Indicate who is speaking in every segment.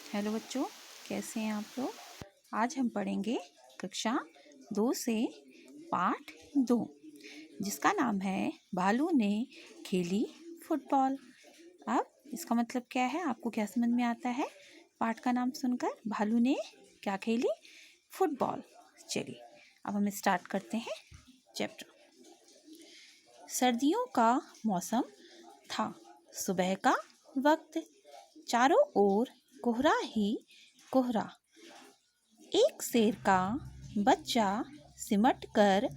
Speaker 1: Hello बच्चों, कैसे हैं आप लोग। आज हम पढ़ेंगे कक्षा 2 से पाठ 2, जिसका नाम है भालू ने खेली फुटबॉल। अब इसका मतलब क्या है, आपको क्या समझ में आता है पाठ का नाम सुनकर? भालू ने क्या खेली? फुटबॉल। चलिए अब हम स्टार्ट करते हैं चैप्टर। सर्दियों का मौसम था। सुबह का वक्त, चारों ओर कोहरा ही कोहरा। एक शेर का बच्चा सिमट कर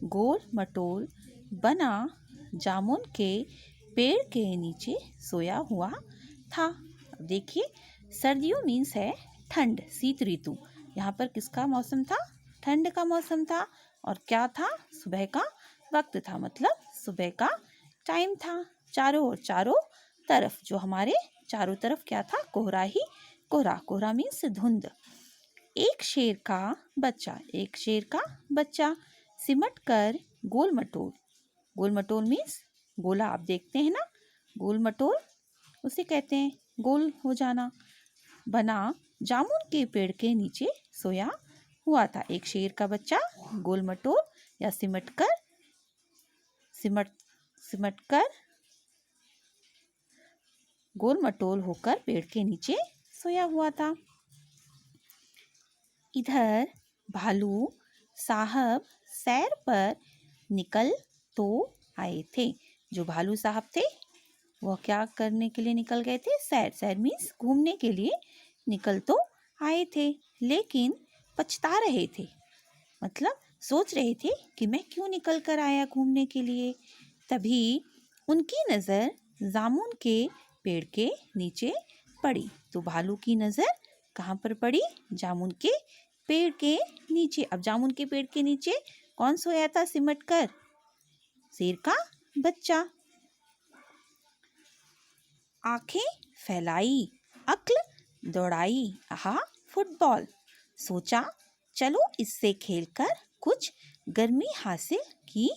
Speaker 1: गोल मटोल बना जामुन के पेड़ के नीचे सोया हुआ था। अब देखिए, सर्दियों मीन्स है ठंड, शीत ऋतु। यहाँ पर किसका मौसम था? ठंड का मौसम था। और क्या था? सुबह का वक्त था, मतलब सुबह का टाइम था। चारों तरफ, जो हमारे चारों तरफ क्या था? कोहरा ही कोहरा। कोहरा मीन्स धुंध। एक शेर का बच्चा सिमट कर गोल मटोल मीन्स गोला। आप देखते हैं ना, गोल मटोल उसे कहते हैं, गोल हो जाना। बना जामुन के पेड़ के नीचे सोया हुआ था। एक शेर का बच्चा गोल मटोल या सिमट कर गोल मटोल होकर पेड़ के नीचे सोया हुआ था। इधर भालू साहब सैर पर निकल तो आए थे। जो भालू साहब थे वह क्या करने के लिए निकल गए थे? सैर मीन्स घूमने के लिए निकल तो आए थे, लेकिन पछता रहे थे। मतलब सोच रहे थे कि मैं क्यों निकल कर आया घूमने के लिए। तभी उनकी नज़र जामुन के पेड़ के नीचे पड़ी। तो भालू की नज़र कहाँ पर पड़ी? जामुन के पेड़ के नीचे। अब जामुन के पेड़ के नीचे कौन सोया था सिमट कर? शेर का बच्चा। आंखें फैलाई, अक्ल दौड़ाई, आहा फुटबॉल। सोचा चलो इससे खेलकर कुछ गर्मी हासिल की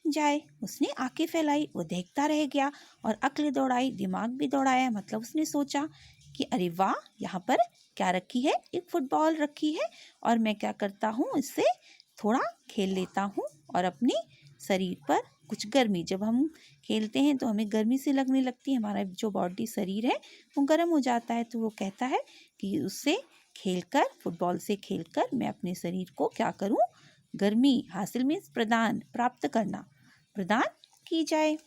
Speaker 1: जाए। उसने आंखें फैलाई, वो देखता रह गया, और अक्ल दौड़ाई, दिमाग भी दौड़ाया। मतलब उसने सोचा कि अरे वाह, यहाँ पर क्या रखी है? एक फुटबॉल रखी है, और मैं क्या करता हूँ, इससे थोड़ा खेल लेता हूँ और अपनी शरीर पर कुछ गर्मी, जब हम खेलते हैं तो हमें गर्मी से लगने लगती है, हमारा जो बॉडी शरीर है वो गर्म हो जाता है। तो वो कहता है कि उससे खेलकर, फुटबॉल से खेलकर मैं अपने शरीर को क्या करूं? गर्मी हासिल मीन्स प्रदान, प्राप्त करना, प्रदान की जाए।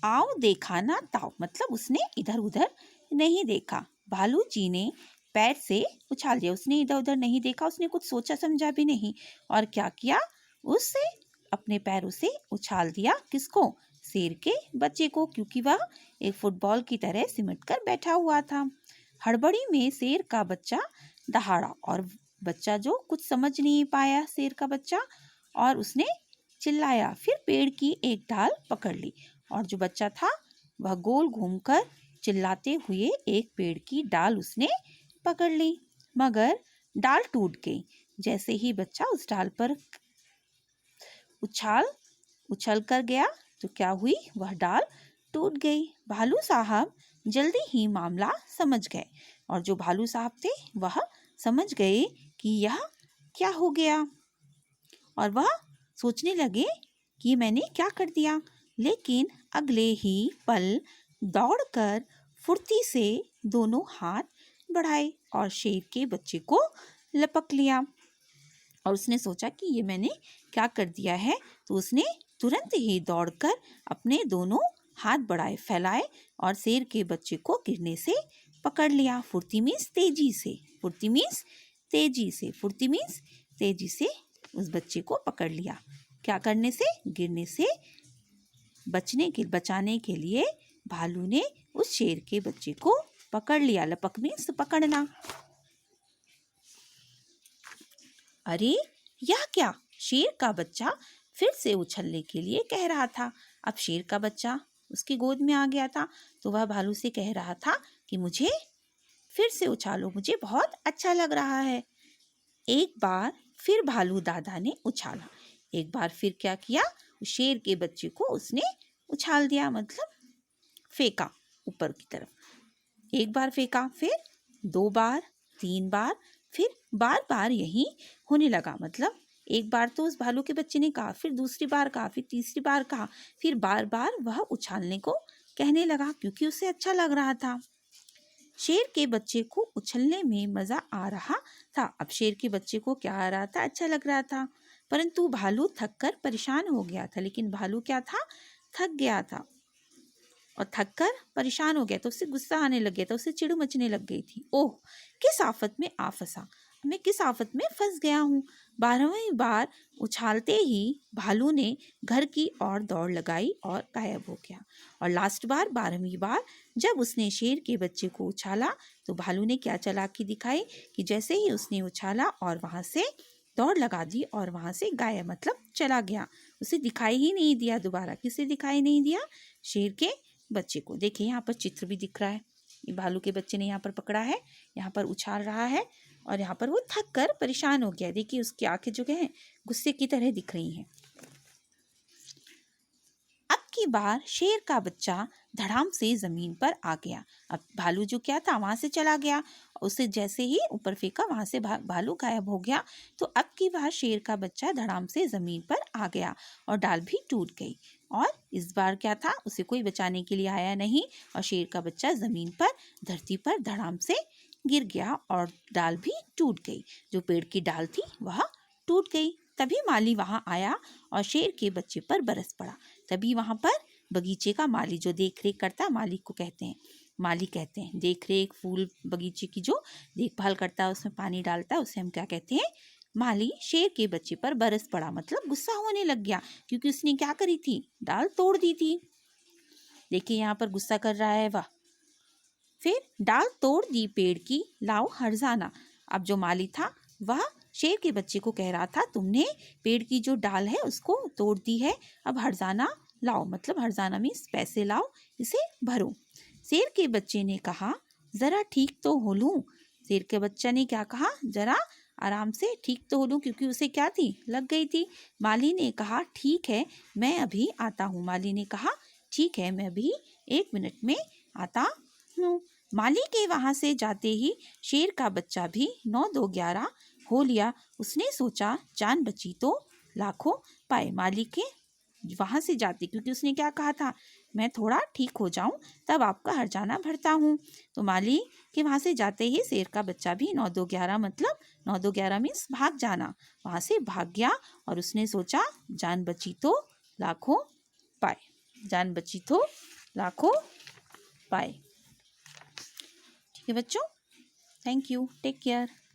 Speaker 1: आओ देखा ना ताओ, मतलब उसने इधर उधर नहीं देखा। भालू जी ने पैर से उछाल दिया। उसने इधर उधर नहीं देखा, उसने कुछ सोचा समझा भी नहीं, और क्या किया? उससे अपने पैरों से उछाल दिया। किसको? शेर के बच्चे को, क्योंकि वह एक फुटबॉल की तरह सिमट कर बैठा हुआ था। हड़बड़ी में शेर का बच्चा दहाड़ा, और बच्चा जो कुछ समझ नहीं पाया, शेर का बच्चा, और उसने चिल्लाया। फिर पेड़ की एक डाल पकड़ ली, और जो बच्चा था वह गोल घूमकर चिल्लाते हुए एक पेड़ की डाल उसने पकड़ ली, मगर डाल टूट गई। जैसे ही बच्चा उस डाल पर उछल कर गया तो क्या हुई? वह डाल टूट गई। भालू साहब जल्दी ही मामला समझ गए, और जो भालू साहब थे वह समझ गए कि यह क्या हो गया, और वह सोचने लगे कि मैंने क्या कर दिया। लेकिन अगले ही पल दौड़कर फुर्ती से दोनों हाथ बढ़ाए और शेर के बच्चे को लपक लिया। और उसने सोचा कि ये मैंने क्या कर दिया है, तो उसने तुरंत ही दौड़कर अपने दोनों हाथ बढ़ाए, फैलाए, और शेर के बच्चे को गिरने से पकड़ लिया। फुर्ती मीन्स तेजी से, फुर्ती मीन्स तेजी से, फुर्ती मीन्स तेजी से उस बच्चे को पकड़ लिया। क्या करने से? गिरने से बचाने के लिए भालू ने उस शेर के बच्चे को पकड़ लिया। लपक मीन्स पकड़ना। अरे यह क्या? शेर का बच्चा फिर से उछलने के लिए कह रहा था। अब शेर का बच्चा उसकी गोद में आ गया था, तो वह भालू से कह रहा था कि मुझे फिर से उछालो, मुझे बहुत अच्छा लग रहा है। एक बार फिर भालू दादा ने उछाला। एक बार फिर क्या किया? शेर के बच्चे को उसने उछाल दिया, मतलब फेंका, ऊपर की तरफ। एक बार फेंका, फिर 2 बार, 3 बार, फिर बार बार यही होने लगा। मतलब एक बार तो उस भालू के बच्चे ने कहा, फिर दूसरी बार कहा, फिर तीसरी बार कहा, फिर बार बार वह उछालने को कहने लगा क्योंकि उसे अच्छा लग रहा था। शेर के बच्चे को उछलने में मजा आ रहा था। अब शेर के बच्चे को क्या आ रहा था? अच्छा लग रहा था। परंतु भालू थक कर परेशान हो गया था। लेकिन भालू क्या था? थक गया था और थक कर परेशान हो गया, तो उससे गुस्सा आने लग गया था, उससे चिढ़ मचने लग गई थी। ओह, किस आफत में आ फंसा, मैं किस आफत में फंस गया हूँ। 12वीं बार उछालते ही भालू ने घर की ओर दौड़ लगाई और गायब हो गया। और लास्ट बार 12वीं बार जब उसने शेर के बच्चे को उछाला तो भालू ने क्या चालाकी दिखाई कि जैसे ही उसने उछाला और वहां से दौड़ लगा दी और वहां से गायब, मतलब चला गया। उसे दिखाई ही नहीं दिया दोबारा। किसे दिखाई नहीं दिया? शेर के बच्चे को। देखिए यहाँ पर चित्र भी दिख रहा है। ये भालू के बच्चे ने यहाँ पर पकड़ा है, यहाँ पर उछाल रहा है और यहाँ पर वो थक कर परेशान हो गया। देखिए उसकी आंखें जो हैं गुस्से की तरह दिख रही हैं। अब की बार शेर का बच्चा धड़ाम से जमीन पर आ गया। अब भालू जो क्या था वहां से चला गया, उसे जैसे ही ऊपर फेंका वहां से भालू गायब हो गया। तो अब की बार शेर का बच्चा धड़ाम से जमीन पर आ गया और डाल भी टूट गई। और इस बार क्या था? उसे कोई बचाने के लिए आया नहीं और शेर का बच्चा जमीन पर, धरती पर धड़ाम से गिर गया और डाल भी टूट गई। जो पेड़ की डाल थी वह टूट गई। तभी माली वहां आया और शेर के बच्चे पर बरस पड़ा। तभी वहां पर बगीचे का माली जो देख रेख करता है, माली को कहते हैं, माली कहते हैं। देख रेख, फूल बगीचे की जो देखभाल करता है, उसमें पानी डालता है, उसे हम क्या कहते हैं? माली शेर के बच्चे पर बरस पड़ा, मतलब गुस्सा होने लग गया क्योंकि उसने क्या करी थी? डाल तोड़ दी थी। देखिए यहाँ पर गुस्सा कर रहा है वह। फिर डाल तोड़ दी पेड़ की, लाओ हर्जाना। अब जो माली था वह शेर के बच्चे को कह रहा था, तुमने पेड़ की जो डाल है उसको तोड़ दी है, अब हर्जाना लाओ, मतलब हर्जाना मीन्स पैसे लाओ, इसे भरो। शेर के बच्चे ने कहा, जरा ठीक तो हो लूं। शेर के बच्चा ने क्या कहा? जरा आराम से ठीक तो हो लूं, क्योंकि उसे क्या थी? लग गई थी। माली ने कहा, ठीक है मैं अभी आता हूँ। माली ने कहा, ठीक है मैं अभी 1 मिनट में आता हूँ। माली के वहां से जाते ही शेर का बच्चा भी 9 2 11 हो लिया। उसने सोचा, जान बची तो लाखों पाए। माली के वहां से जाते, क्योंकि उसने क्या कहा था? मैं थोड़ा ठीक हो जाऊं तब आपका हर्जाना भरता हूँ। तो माली के वहां से जाते ही शेर का बच्चा भी 9 2 11, मतलब 9 2 11 मीन्स भाग जाना, वहां से भाग गया। और उसने सोचा, जान बची तो लाखों पाए, जान बची तो लाखों पाए। ठीक है बच्चों, थैंक यू, टेक केयर।